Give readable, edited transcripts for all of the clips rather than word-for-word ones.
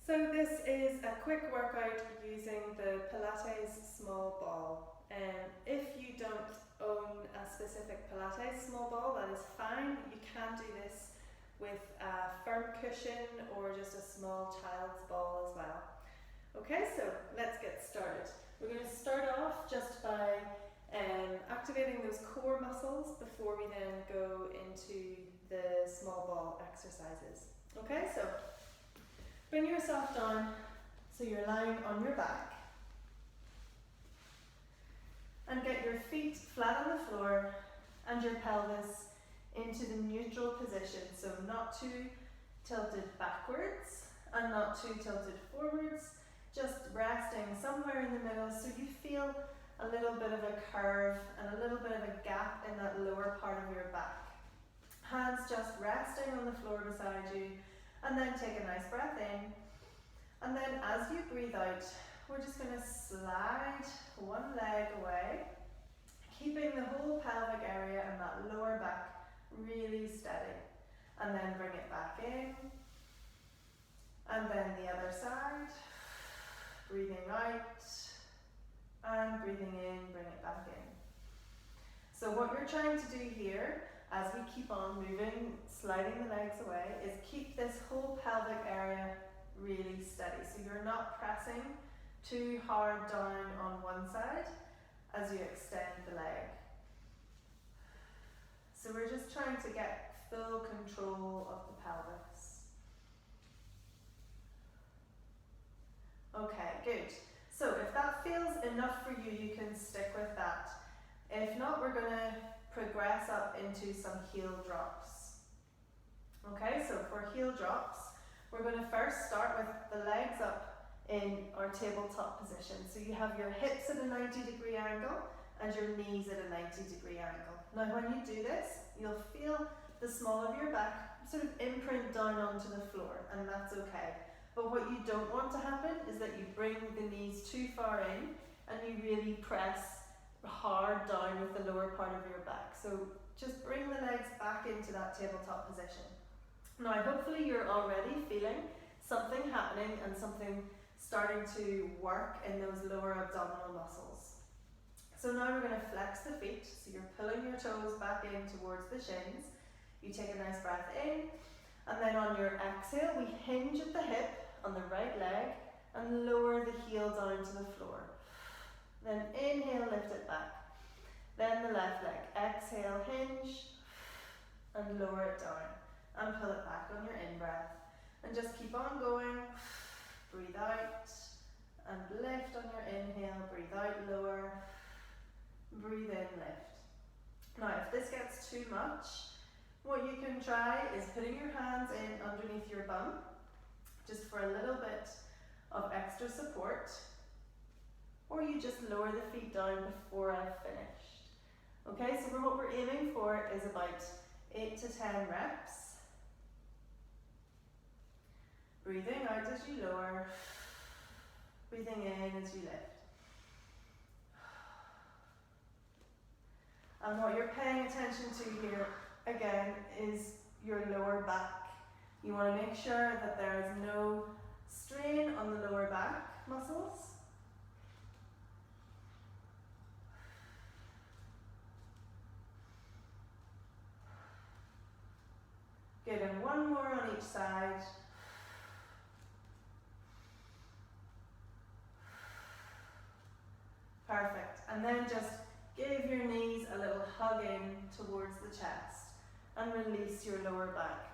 So this is a quick workout using the Pilates small ball. If you don't own a specific Pilates small ball, that is fine. You can do this with a firm cushion or just a small child's ball as well. Okay, so let's get started. We're going to start off just by activating those core muscles before we then go into the small ball exercises. Okay, so bring yourself down so you're lying on your back and get your feet flat on the floor and your pelvis into the neutral position, so not too tilted backwards and not too tilted forwards, just resting somewhere in the middle so you feel a little bit of a curve and a little bit of a gap in that lower part of your back. Hands just resting on the floor beside you, and then take a nice breath in. And then as you breathe out, we're just going to slide one leg away, keeping the whole pelvic area and that lower back really steady. And then bring it back in. And then the other side. Breathing out and breathing in, bring it back in. So what you're trying to do here, as we keep on moving, sliding the legs away, is keep this whole pelvic area really steady. So you're not pressing too hard down on one side as you extend the leg. So we're just trying to get full control of the pelvis. Okay, good. So if that feels enough for you, you can stick with that. If not, we're going to progress up into some heel drops. Okay, so for heel drops, we're going to first start with the legs up in our tabletop position. So you have your hips at a 90-degree angle and your knees at a 90-degree angle. Now when you do this, you'll feel the small of your back sort of imprint down onto the floor, and that's okay. But what you don't want to happen is that you bring the knees too far in and you really press hard down with the lower part of your back. So just bring the legs back into that tabletop position. Now hopefully you're already feeling something happening and something starting to work in those lower abdominal muscles. So now we're going to flex the feet, so you're pulling your toes back in towards the shins. You take a nice breath in, and then on your exhale we hinge at the hip on the right leg and lower the heel down to the floor. Then inhale, lift it back. Then the left leg, exhale, hinge and lower it down and pull it back on your in-breath. And just keep on going. Breathe out and lift on your inhale, breathe out, lower, breathe in, lift. Now if this gets too much, what you can try is putting your hands in underneath your bum, just for a little bit of extra support, or you just lower the feet down before I've finished. Okay, so what we're aiming for is about 8 to 10 reps. Breathing out as you lower, breathing in as you lift. And what you're paying attention to here, again, is your lower back. You want to make sure that there is no strain on the lower back muscles. Good, and one more on each side. Perfect, and then just give your knees a little hug in towards the chest and release your lower back.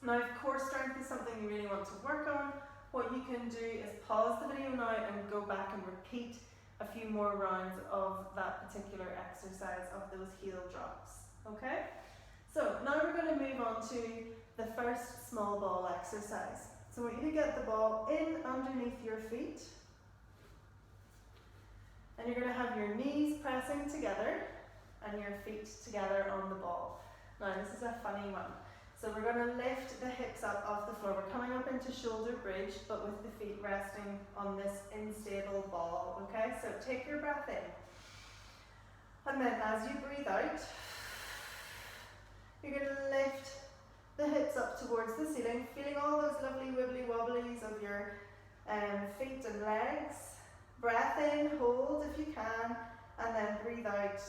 Now if core strength is something you really want to work on, what you can do is pause the video now and go back and repeat a few more rounds of that particular exercise of those heel drops. Okay? So now we're going to move on to the first small ball exercise. So I want you to get the ball in underneath your feet. And you're going to have your knees pressing together and your feet together on the ball. Now this is a funny one. So we're going to lift the hips up off the floor. We're coming up into shoulder bridge, but with the feet resting on this unstable ball. Okay, so take your breath in. And then as you breathe out, you're going to lift the hips up towards the ceiling, feeling all those lovely wibbly wobblies of your feet and legs. Breath in, hold if you can, and then breathe out.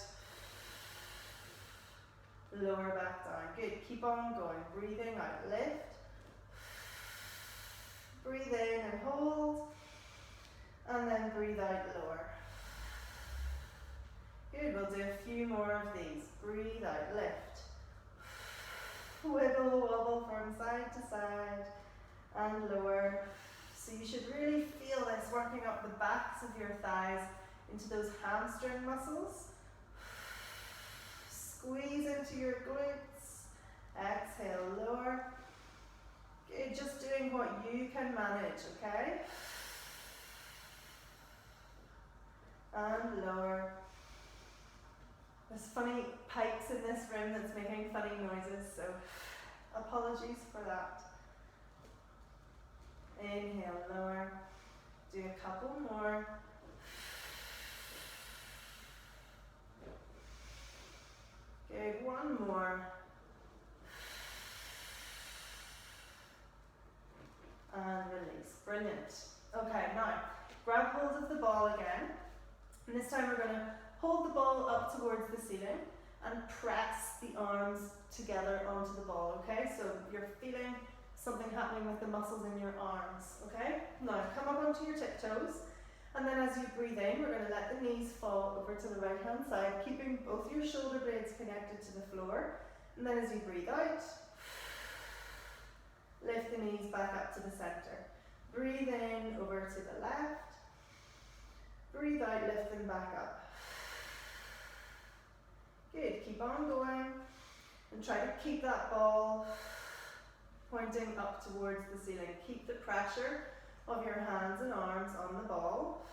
Lower back down. Good. Keep on going. Breathing out. Lift. Breathe in and hold. And then breathe out, lower. Good. We'll do a few more of these. Breathe out. Lift. Wiggle, wobble from side to side. And lower. So you should really feel this working up the backs of your thighs into those hamstring muscles. Squeeze into your glutes. Exhale, lower. Good, just doing what you can manage, okay? And lower. There's funny pipes in this room that's making funny noises, so apologies for that. Inhale, lower. Do a couple more. Good, one more. And release. Brilliant. Okay, now grab hold of the ball again. And this time we're going to hold the ball up towards the ceiling and press the arms together onto the ball, okay? So you're feeling something happening with the muscles in your arms, okay? Now come up onto your tiptoes, and then as you breathe in, we're going to let the knees fall over to the right hand side, keeping both your shoulder blades connected to the floor. And then as you breathe out, lift the knees back up to the center. Breathe in over to the left. Breathe out, lift them back up. Good, keep on going. And try to keep that ball pointing up towards the ceiling. Keep the pressure of your hands and arms on the ball.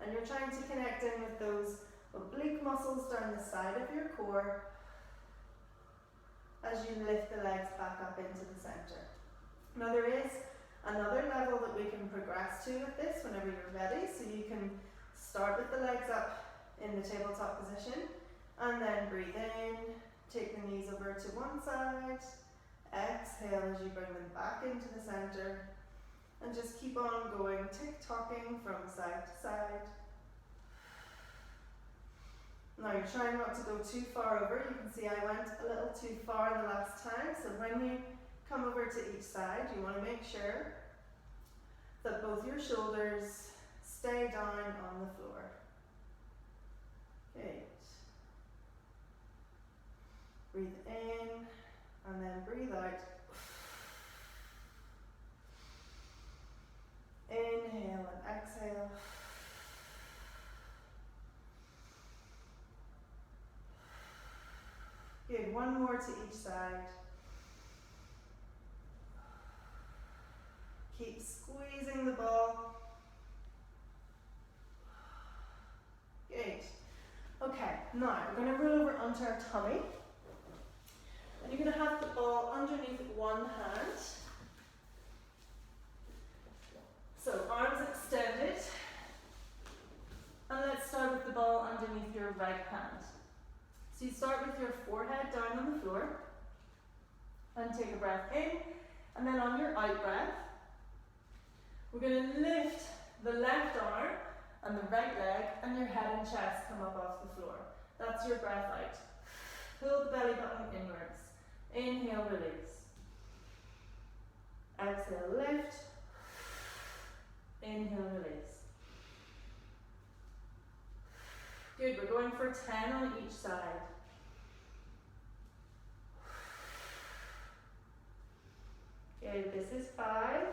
And you're trying to connect in with those oblique muscles down the side of your core as you lift the legs back up into the center. Now there is another level that we can progress to with this whenever you're ready. So you can start with the legs up in the tabletop position and then breathe in, take the knees over to one side, exhale as you bring them back into the center, and just keep on going, tick-tocking from side to side. Now you're trying not to go too far over. You can see I went a little too far the last time, so when you come over to each side, you want to make sure that both your shoulders stay down on the floor. Good. Breathe in and then breathe out. Inhale and exhale. Good, one more to each side. Keep squeezing the ball. Good. Okay, now we're going to roll over onto our tummy. And you're going to have the ball underneath one hand. So arms extended. And let's start with the ball underneath your right hand. So you start with your forehead down on the floor. And take a breath in. And then on your out breath, we're going to lift the left arm and the right leg, and your head and chest come up off the floor. That's your breath out. Pull the belly button inwards. Inhale, release. Exhale, lift. Inhale, release. Good, we're going for 10 on each side. Good, this is 5.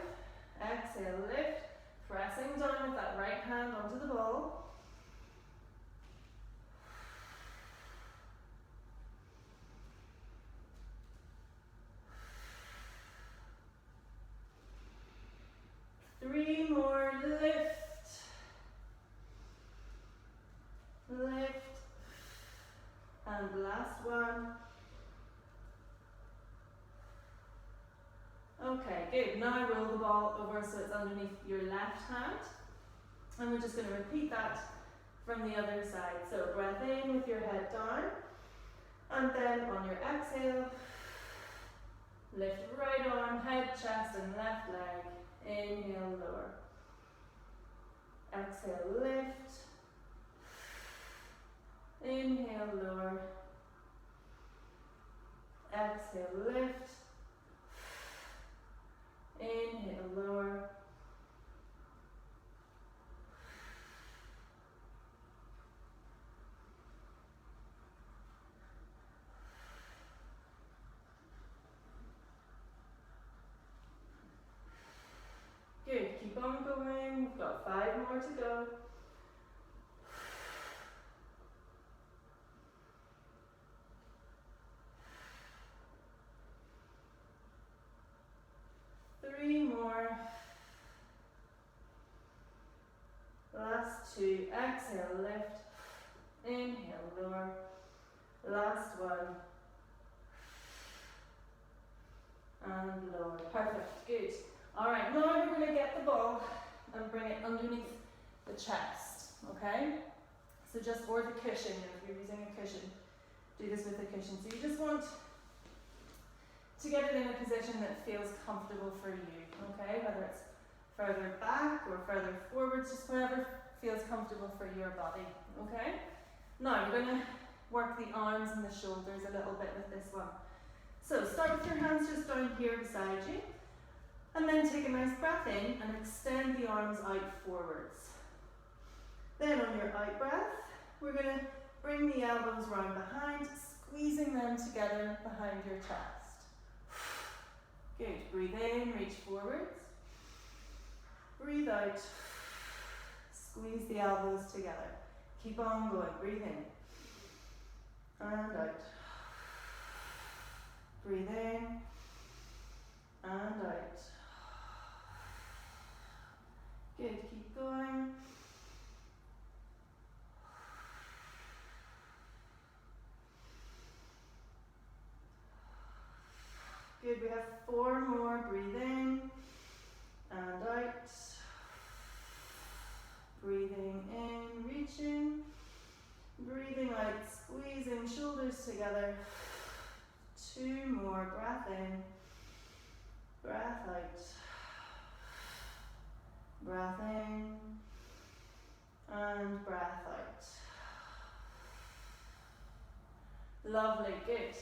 Exhale, lift. Pressing down with that right hand onto the ball. Three more, lift. Lift. And last one. Okay, good. Now roll the ball over so it's underneath your left hand. And we're just going to repeat that from the other side. So breath in with your head down. And then on your exhale, lift right arm, head, chest and left leg. Inhale, lower. Exhale, lift. Inhale, lower. Exhale, lift. Inhale, lower. Good, keep on going. We've got 5 more to go. Three more. Last 2. Exhale, lift. Inhale, lower. Last one. And lower. Perfect. Good. Alright, now we're going to get the ball and bring it underneath the chest. Okay? So just, or the cushion, if you're using a cushion, do this with the cushion. So you just want to get it in a position that feels comfortable for you. Okay? Whether it's further back or further forwards, just whatever feels comfortable for your body. Okay? Now we're going to work the arms and the shoulders a little bit with this one. So start with your hands just down here beside you, and then take a nice breath in and extend the arms out forwards. Then on your out breath, we're going to bring the elbows round behind, squeezing them together behind your chest. Good. Breathe in, reach forwards. Breathe out, squeeze the elbows together. Keep on going. Breathe in and out. Breathe in and out. Good, keep going. Good, we have 4 more. Breathe in and out. Breathing in, reaching. Breathing out, squeezing shoulders together. 2 more. Breath in, breath out. Breath in and breath out. Lovely, good.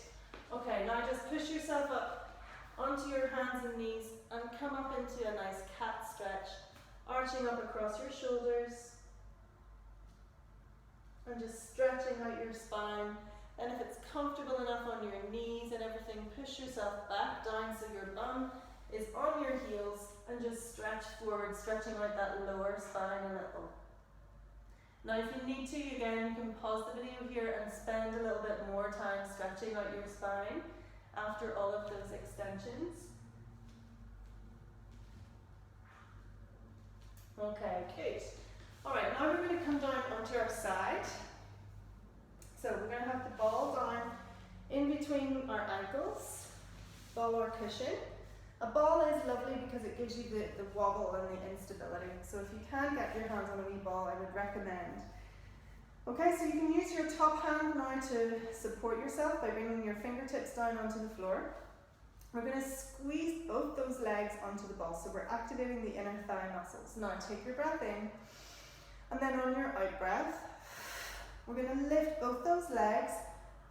Okay, now just push yourself up onto your hands and knees and come up into a nice cat stretch, arching up across your shoulders and just stretching out your spine. And if it's comfortable enough on your knees and everything, push yourself back down so your bum is on your heels and just stretch forward, stretching out that lower spine a little. Now if you need to, again, you can pause the video here and spend a little bit more time stretching out your spine after all of those extensions. Okay, good. Alright, now we're going to come down onto our side. So we're going to have the ball down in between our ankles, ball or cushion. A ball is lovely because it gives you the wobble and the instability. So if you can get your hands on a wee ball, I would recommend. Okay, so you can use your top hand now to support yourself by bringing your fingertips down onto the floor. We're going to squeeze both those legs onto the ball, so we're activating the inner thigh muscles. Now take your breath in, and then on your out breath, we're going to lift both those legs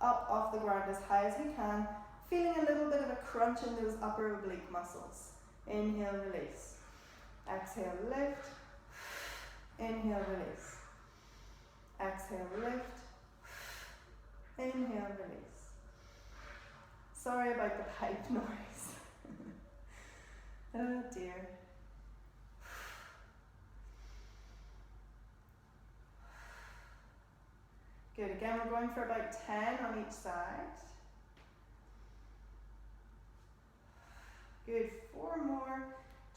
up off the ground as high as we can, feeling a little bit of a crunch in those upper oblique muscles. Inhale, release. Exhale, lift. Inhale, release. Exhale, lift. Inhale, release. Sorry about the pipe noise. Oh dear. Good, again we're going for about 10 on each side. Good, 4 more.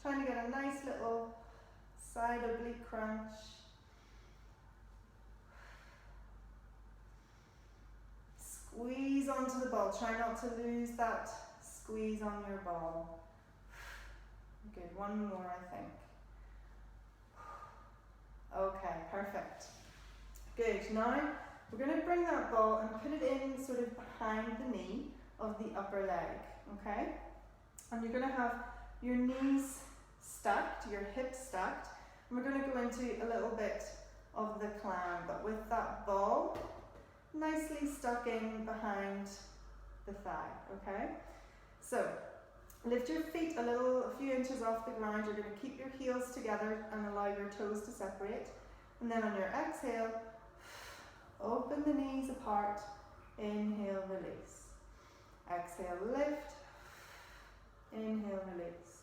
Trying to get a nice little side oblique crunch. Squeeze onto the ball. Try not to lose that squeeze on your ball. Good, 1 more I think. Okay, perfect. Good, now we're going to bring that ball and put it in sort of behind the knee of the upper leg, okay? And you're going to have your knees stacked, your hips stacked. And we're going to go into a little bit of the climb, but with that ball nicely stuck in behind the thigh, okay? So lift your feet a few inches off the ground. You're going to keep your heels together and allow your toes to separate. And then on your exhale, open the knees apart. Inhale, release. Exhale, lift. Inhale, release.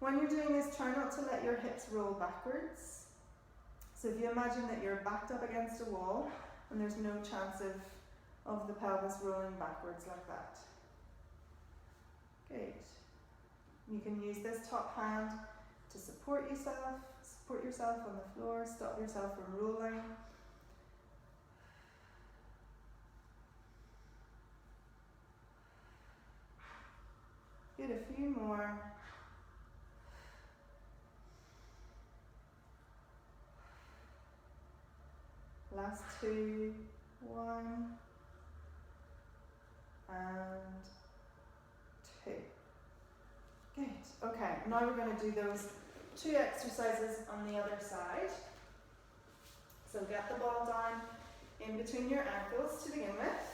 When you're doing this, try not to let your hips roll backwards. So if you imagine that you're backed up against a wall and there's no chance of the pelvis rolling backwards like that. Good. You can use this top hand to support yourself on the floor, stop yourself from rolling. Good, a few more. Last two, 1 and 2. Good, okay, now we're going to do those 2 exercises on the other side. So get the ball down in between your ankles to begin with.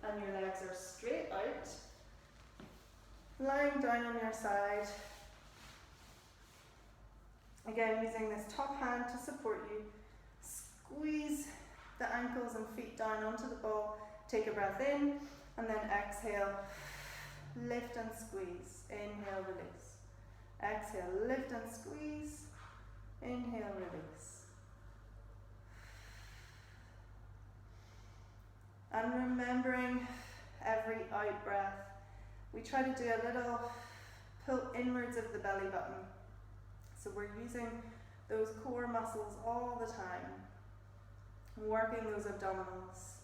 And your legs are straight out. Lying down on your side. Again, using this top hand to support you. Squeeze the ankles and feet down onto the ball. Take a breath in and then exhale. Lift and squeeze. Inhale, release. Exhale, lift and squeeze. Inhale, release. And remembering every out breath, we try to do a little pull inwards of the belly button. So we're using those core muscles all the time, working those abdominals.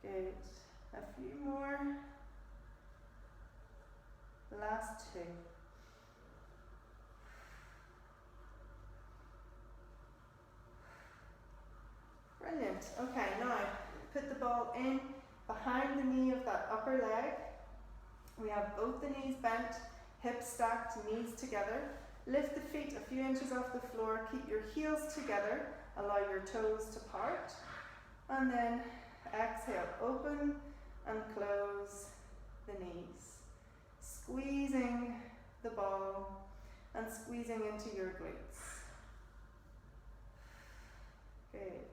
Good. A few more. Last 2. Brilliant. Okay, now put the ball in behind the knee of that upper leg. We have both the knees bent, hips stacked, knees together. Lift the feet a few inches off the floor. Keep your heels together. Allow your toes to part. And then exhale, open and close the knees. Squeezing the ball and squeezing into your glutes. Good.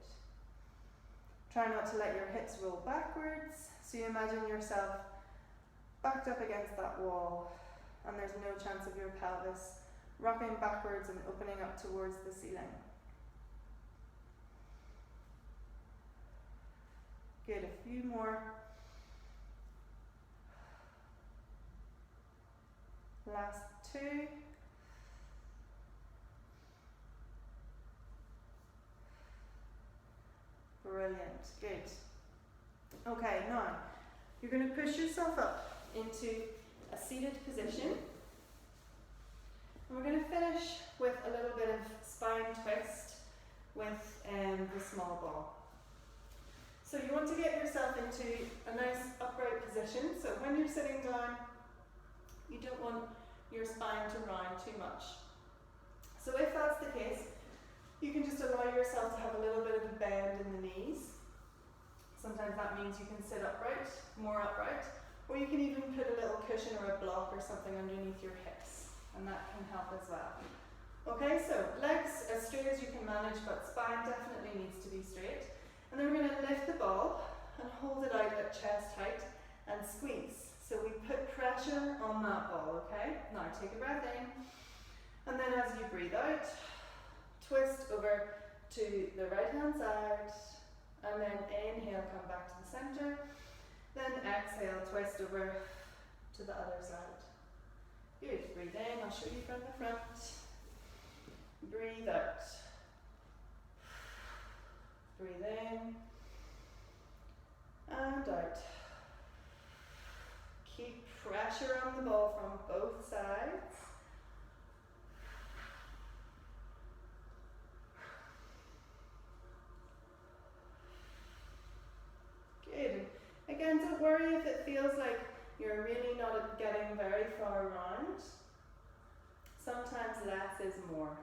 Try not to let your hips roll backwards. So you imagine yourself backed up against that wall and there's no chance of your pelvis rocking backwards and opening up towards the ceiling. Good, a few more. Last 2. Brilliant, good. Okay, now you're going to push yourself up into a seated position. And we're going to finish with a little bit of spine twist with the small ball. So you want to get yourself into a nice upright position. So when you're sitting down, you don't want your spine to round too much. So if that's the case, you can just allow yourself to have a little bit of a bend in the knees. Sometimes that means you can sit upright, more upright, or you can even put a little cushion or a block or something underneath your hips, and that can help as well. Okay, so legs as straight as you can manage, but spine definitely needs to be straight. And then we're going to lift the ball and hold it out at chest height and squeeze. So we put pressure on that ball, okay? Now take a breath in, and then as you breathe out, twist over to the right hand side, and then inhale, come back to the center, then exhale, twist over to the other side. Good, breathe in, I'll show you from the front. Breathe out. Breathe in and out. Keep pressure on the ball from both sides. Good. Again, don't don't worry if it feels like you're really not getting very far around. Sometimes less is more,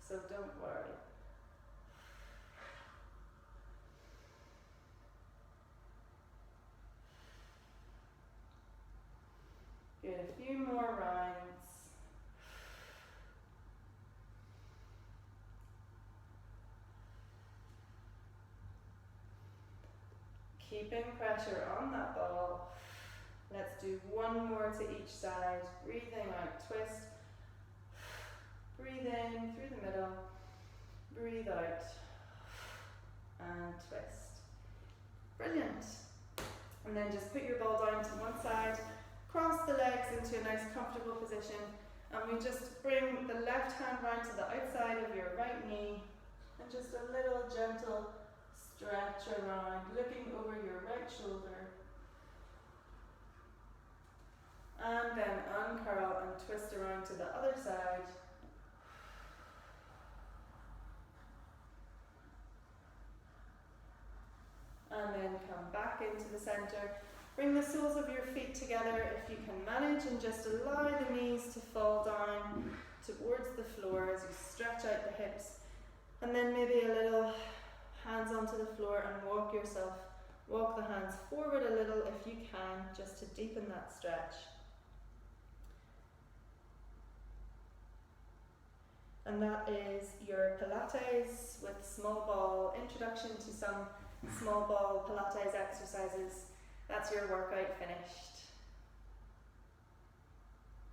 so don't worry. Good, a few more rounds. Keeping pressure on that ball. Let's do one more to each side. Breathing out, twist. Breathe in through the middle. Breathe out. And twist. Brilliant. And then just put your ball down to one side. Cross the legs into a nice comfortable position. And we just bring the left hand round to the outside of your right knee. And just a little gentle stretch around, looking over your right shoulder. And then uncurl and twist around to the other side. And then come back into the center. Bring the soles of your feet together if you can manage, and just allow the knees to fall down towards the floor as you stretch out the hips. And then maybe a little hands onto the floor and walk the hands forward a little if you can, just to deepen that stretch. And that is your Pilates with small ball, introduction to some small ball Pilates exercises. That's your workout finished.